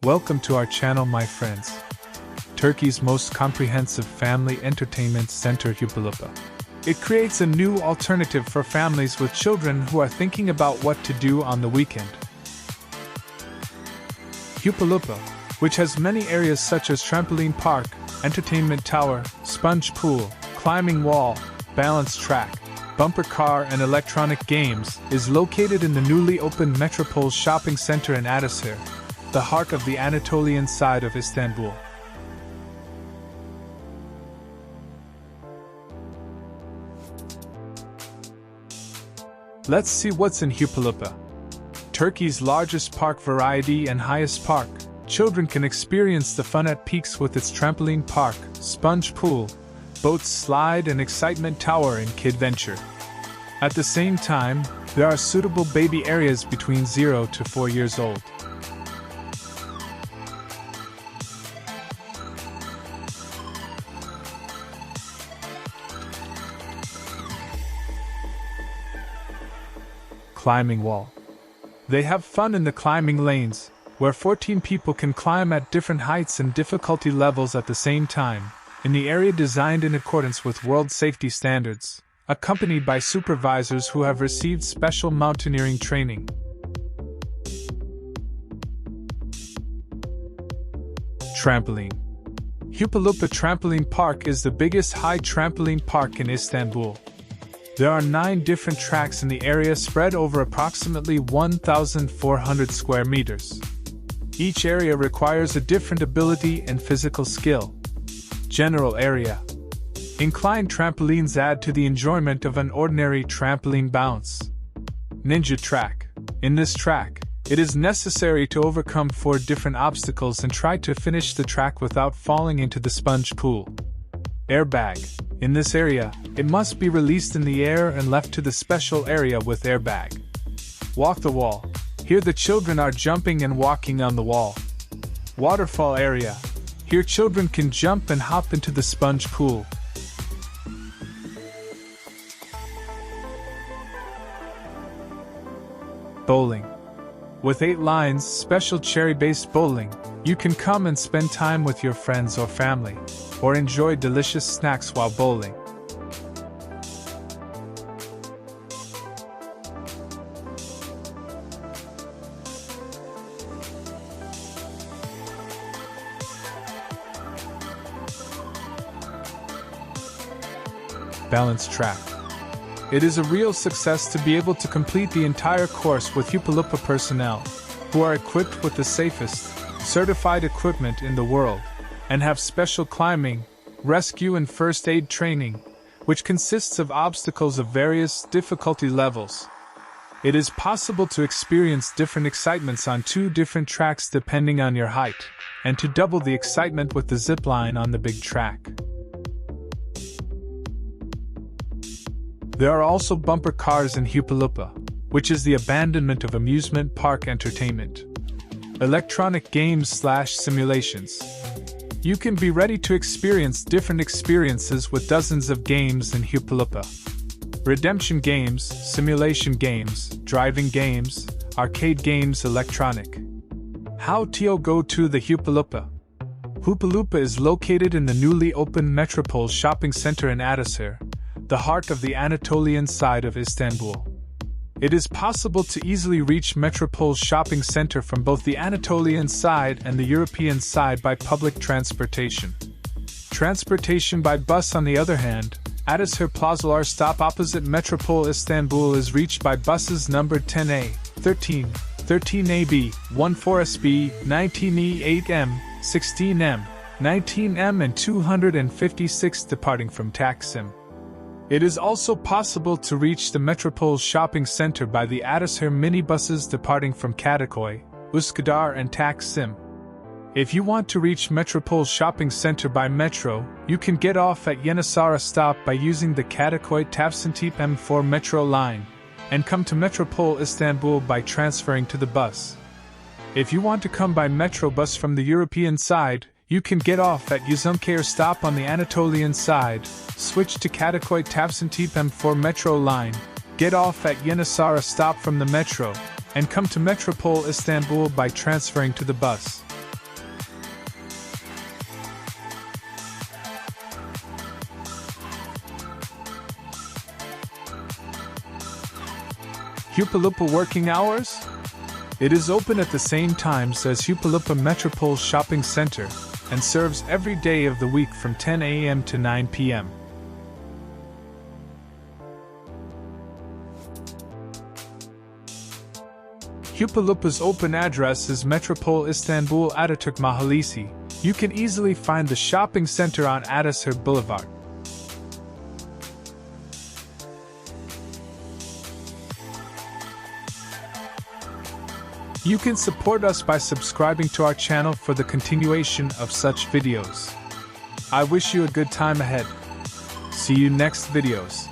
Welcome to our channel, my friends. Turkey's most comprehensive family entertainment center, Hupalupa. It creates a new alternative for families with children who are thinking about what to do on the weekend. Hupalupa, which has many areas such as trampoline park, entertainment tower, sponge pool, climbing wall, balance track, bumper car and electronic games, is located in the newly opened Metropolis shopping center in Ataşehir, the heart of the Anatolian side of Istanbul. Let's see what's in Hupalupa. Turkey's largest park variety and highest park, children can experience the fun at peaks with its trampoline park, sponge pool, boat slide and excitement tower in Kidventure. At the same time, there are suitable baby areas between 0 to 4 years old. Climbing wall. They have fun in the climbing lanes, where 14 people can climb at different heights and difficulty levels at the same time, in the area designed in accordance with world safety standards, accompanied by supervisors who have received special mountaineering training. Trampoline. Hupalupa Trampoline Park is the biggest high trampoline park in Istanbul. There are 9 different tracks in the area spread over approximately 1,400 square meters. Each area requires a different ability and physical skill. General area. Inclined trampolines add to the enjoyment of an ordinary trampoline bounce. Ninja track. In this track, it is necessary to overcome 4 different obstacles and try to finish the track without falling into the sponge pool. Airbag. In this area, it must be released in the air and left to the special area with airbag. Walk the wall. Here the children are jumping and walking on the wall. Waterfall area. Here children can jump and hop into the sponge pool. Bowling. With 8 lines, special cherry-based bowling, you can come and spend time with your friends or family, or enjoy delicious snacks while bowling. Balance track. It is a real success to be able to complete the entire course with Hupalupa personnel, who are equipped with the safest, certified equipment in the world, and have special climbing, rescue and first aid training, which consists of obstacles of various difficulty levels. It is possible to experience different excitements on 2 different tracks depending on your height, and to double the excitement with the zip line on the big track. There are also bumper cars in Hupalupa, which is the abandonment of amusement park entertainment. Electronic games/simulations. You can be ready to experience different experiences with dozens of games in Hupalupa. Redemption games, simulation games, driving games, arcade games, electronic. How to go to the Hupalupa? Hupalupa is located in the newly opened Metropolis shopping center in Ataşehir, the heart of the Anatolian side of Istanbul. It is possible to easily reach Metropolis shopping center from both the Anatolian side and the European side by public transportation. Transportation by bus, on the other hand, Ataşehir Plazalar stop opposite Metropolis Istanbul is reached by buses numbered 10A, 13, 13AB, 14SB, 19E8M, 16M, 19M and 256 departing from Taksim. It is also possible to reach the Metropolis shopping center by the Ataşehir minibuses departing from Kadıköy, Üsküdar and Taksim. If you want to reach Metropolis shopping center by metro, you can get off at Yenisara stop by using the Kadıköy Tavşantepe M4 metro line, and come to Metropolis Istanbul by transferring to the bus. If you want to come by metro bus from the European side, you can get off at Uzunköy stop on the Anatolian side, switch to Kadıköy Tavşantepe M4 metro line, get off at Yenisara stop from the metro, and come to Metropolis Istanbul by transferring to the bus. Hupalupa working hours? It is open at the same times as Hupalupa Metropolis Shopping Center and serves every day of the week from 10 a.m. to 9 p.m. Hupalupa's open address is Metropol Istanbul Ataşehir Mahallesi. You can easily find the shopping center on Adresse Boulevard. You can support us by subscribing to our channel for the continuation of such videos. I wish you a good time ahead. See you next videos.